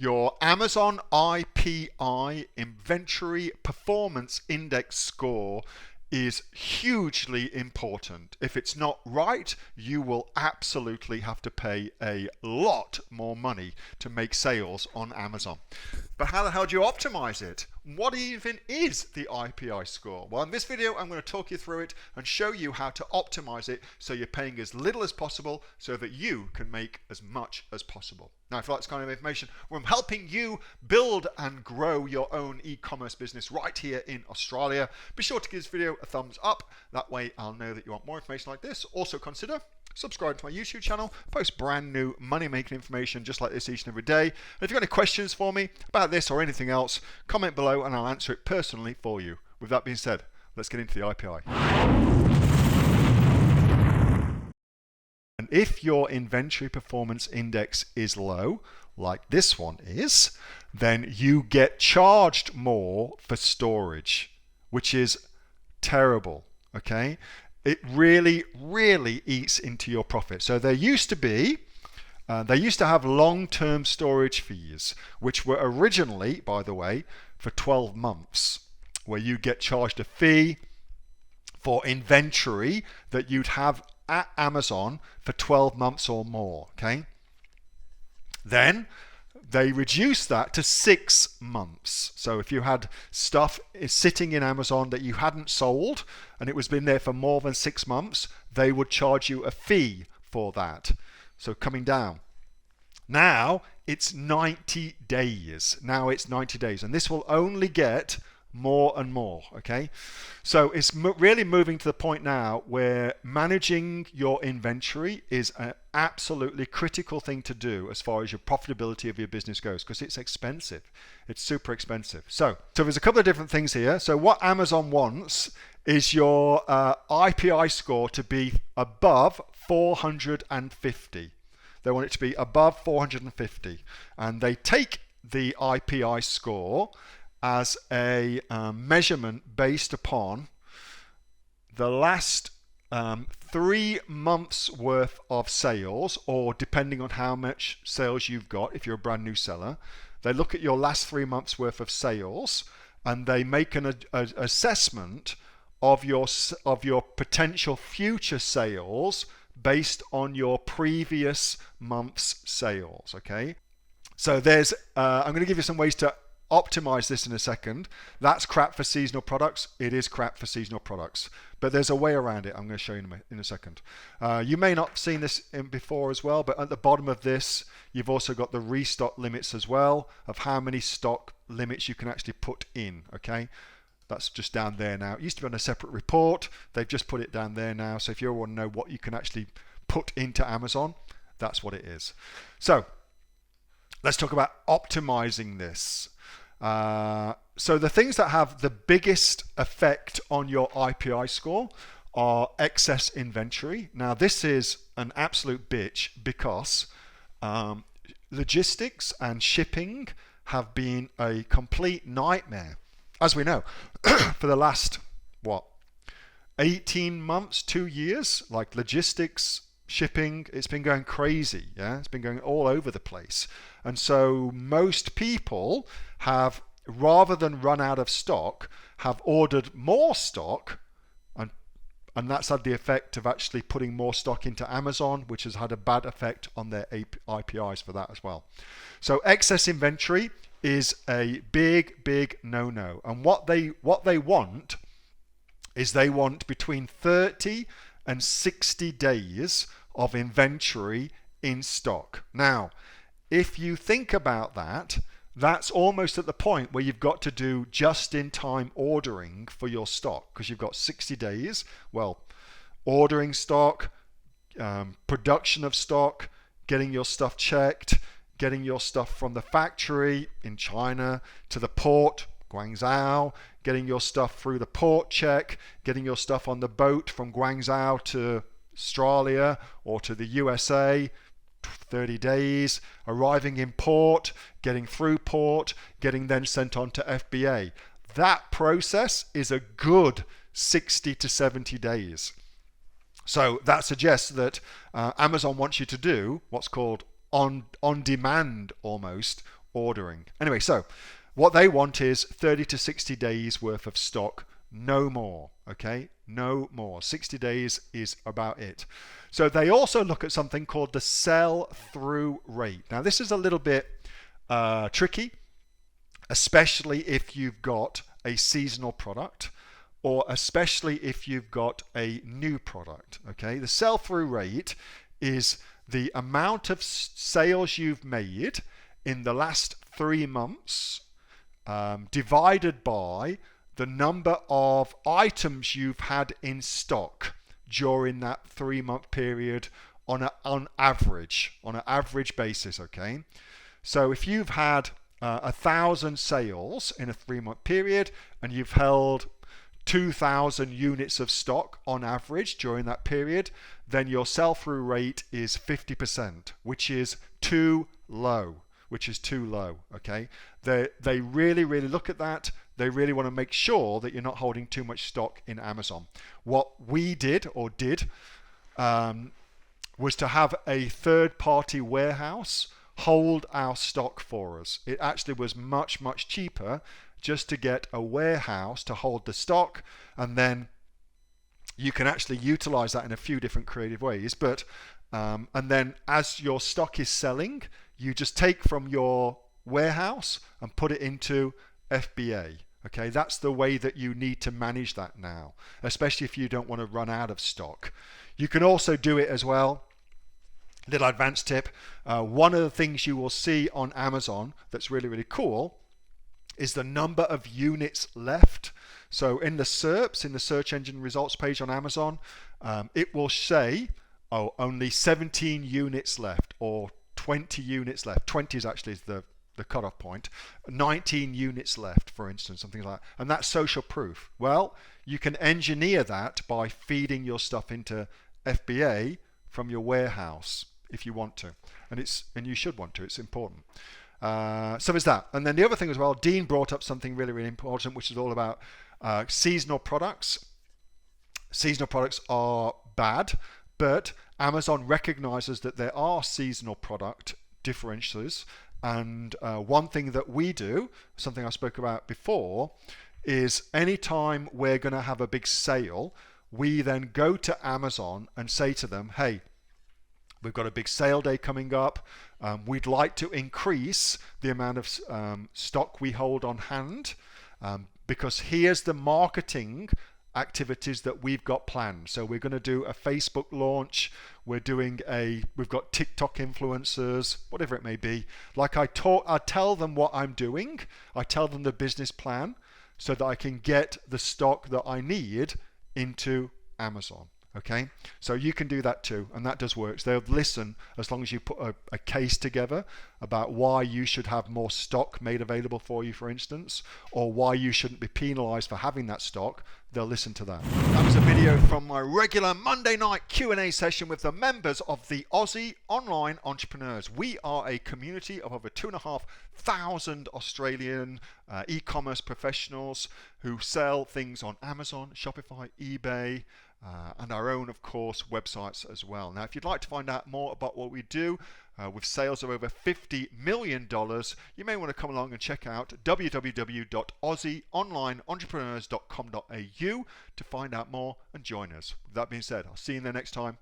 Your Amazon IPI Inventory Performance Index score is hugely important. If it's not right, you will absolutely have to pay a lot more money to make sales on Amazon. But how the hell do you optimize it? What even is the IPI score? Well, in this video, I'm going to talk you through it and show you how to optimize it so you're paying as little as possible so that you can make as much as possible. Now, if you like this kind of information where I'm helping you build and grow your own e-commerce business right here in Australia, be sure to give this video a thumbs up. That way I'll know that you want more information like this. Also consider subscribe to my YouTube channel, post brand new money making information just like this each and every day. And if you've got any questions for me about this or anything else, comment below and I'll answer it personally for you. With that being said, let's get into the IPI. And if your inventory performance index is low, like this one is, then you get charged more for storage, which is terrible, okay? It really, really eats into your profit. So they used to have long-term storage fees, which were originally, by the way, for 12 months, where you get charged a fee for inventory that you'd have at Amazon for 12 months or more, okay? Then they reduced that to 6 months. So if you had stuff sitting in Amazon that you hadn't sold and it was been there for more than 6 months, they would charge you a fee for that. So coming down. Now it's 90 days. Now it's 90 days. And this will only get more and more, okay? So it's really moving to the point now where managing your inventory is an absolutely critical thing to do as far as your profitability of your business goes, because it's expensive. It's super expensive. So there's a couple of different things here. So what Amazon wants is your IPI score to be above 450. They want it to be above 450, and they take the IPI score as a measurement based upon the last 3 months worth of sales, or depending on how much sales you've got, if you're a brand new seller, they look at your last 3 months worth of sales and they make an assessment of your potential future sales based on your previous month's sales, okay? So there's, I'm going to give you some ways to optimize this in a second. That's crap for seasonal products. It is crap for seasonal products, but there's a way around it. I'm going to show you in a second. You may not have seen this before as well, but at the bottom of this, you've also got the restock limits as well, of how many stock limits you can actually put in, okay? That's just down there now. It used to be on a separate report. They've just put it down there now. So if you want to know what you can actually put into Amazon, that's what it is. So let's talk about optimizing this. So the things that have the biggest effect on your IPI score are excess inventory. Now this is an absolute bitch because logistics and shipping have been a complete nightmare, as we know, for the last, 18 months, 2 years, like logistics, shipping, it's been going crazy, yeah? It's been going all over the place. And so most people have, rather than run out of stock, have ordered more stock, and that's had the effect of actually putting more stock into Amazon, which has had a bad effect on their IPIs for that as well. So excess inventory is a big no-no. And what they want is they want between 30 and 60 days of inventory in stock. Now, if you think about that, that's almost at the point where you've got to do just-in-time ordering for your stock, because you've got 60 days. Well, ordering stock, production of stock, getting your stuff checked, getting your stuff from the factory in China to the port, Guangzhou, getting your stuff through the port check, getting your stuff on the boat from Guangzhou to Australia or to the USA, 30 days, arriving in port, getting through port, getting then sent on to FBA. That process is a good 60 to 70 days. So that suggests that Amazon wants you to do what's called on demand almost ordering. Anyway, so what they want is 30 to 60 days worth of stock, no more, okay? No more. 60 days is about it. So they also look at something called the sell-through rate. Now, this is a little bit tricky, especially if you've got a seasonal product, or especially if you've got a new product, okay? The sell-through rate is the amount of sales you've made in the last 3 months divided by the number of items you've had in stock during that 3-month period on an average basis, okay? So if you've had 1,000 sales in a 3-month period and you've held 2,000 units of stock on average during that period, then your sell-through rate is 50%, which is too low. Okay? They really look at that. They really want to make sure that you're not holding too much stock in Amazon. What we did was to have a third-party warehouse hold our stock for us. It actually was much cheaper just to get a warehouse to hold the stock, and then you can actually utilize that in a few different creative ways. But and then as your stock is selling, you just take from your warehouse and put it into FBA. Okay, that's the way that you need to manage that now, especially if you don't want to run out of stock. You can also do it as well. Little advanced tip. One of the things you will see on Amazon that's really cool is the number of units left. So in the SERPs, in the search engine results page on Amazon, it will say, oh, only 17 units left, or 20 units left. 20 is actually the cutoff point. 19 units left, for instance, something like that. And that's social proof. Well, you can engineer that by feeding your stuff into FBA from your warehouse if you want to, and you should want to. It's important. So is that. And then the other thing as well, Dean brought up something really important, which is all about seasonal products. Seasonal products are bad, but Amazon recognizes that there are seasonal product differences. And one thing that we do, something I spoke about before, is anytime we're going to have a big sale, we then go to Amazon and say to them, hey, we've got a big sale day coming up. We'd like to increase the amount of stock we hold on hand because here's the marketing activities that we've got planned. So we're going to do a Facebook launch. We've got TikTok influencers, whatever it may be. Like I tell them what I'm doing. I tell them the business plan so that I can get the stock that I need into Amazon. Okay, so you can do that too, and that does work. So they'll listen as long as you put a case together about why you should have more stock made available for you, for instance, or why you shouldn't be penalized for having that stock. They'll listen to that. That was a video from my regular Monday night Q&A session with the members of the Aussie Online Entrepreneurs. We are a community of over 2,500 Australian e-commerce professionals who sell things on Amazon, Shopify, eBay, and our own, of course, websites as well. Now, if you'd like to find out more about what we do with sales of over $50 million, you may want to come along and check out www.aussieonlineentrepreneurs.com.au to find out more and join us. With that being said, I'll see you there next time.